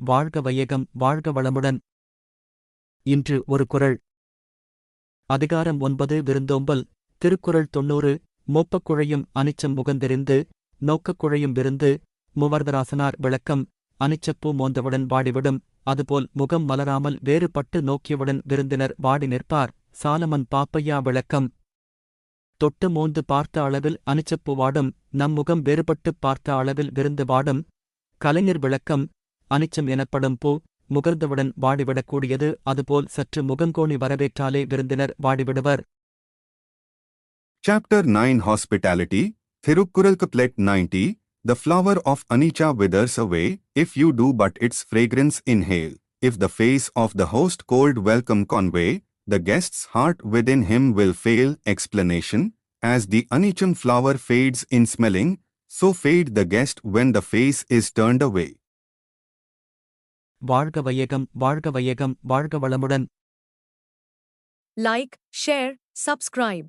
வாழ்க வையகம் வாழ்க வளமுடன். இன்று ஒரு குறள். அதிகாரம் 9 விருந்தோம்பல். திருக்குறள் 90. மோப்பக் குழையும் அனிச்சம் முகந்தெறிந்து நோக்கக் குழையும் விருந்து. மூவர்தராசனார் விளக்கம். அனிச்சப்பூ மோந்தவுடன் வாடிவிடும், அதுபோல் முகம் மலராமல் வேறுபட்டு நோக்கியவுடன் விருந்தினர் வாடி நிற்பார். சாலமன் பாப்பையா விளக்கம். தொட்டு மோந்து பார்த்த அளவில் அனிச்சப்பூ வாடும், நம் முகம் வேறுபட்டுப் பார்த்த அளவில் விருந்து வாடும். கலைஞர் விளக்கம். அனிச்சம் எனப்படும் பூ முகர்ந்தவுடன் வாடிவிடக்கூடியது, அதுபோல் சற்று முகங்கோணி வரவேற்றாலே விருந்தினர் வாடிவிடுவர். Chapter 9 Hospitality, Thirukkural Couplet 90. The flower of Anicca withers away, if you do but its fragrance inhale. If the face of the host cold welcome convey, the guest's heart within him will fail. Explanation. As the Anicham flower fades in smelling, so fade the guest when the face is turned away. வாழ்க வையகம் வாழ்க வையகம் வாழ்க வளமுடன். Like, share, subscribe.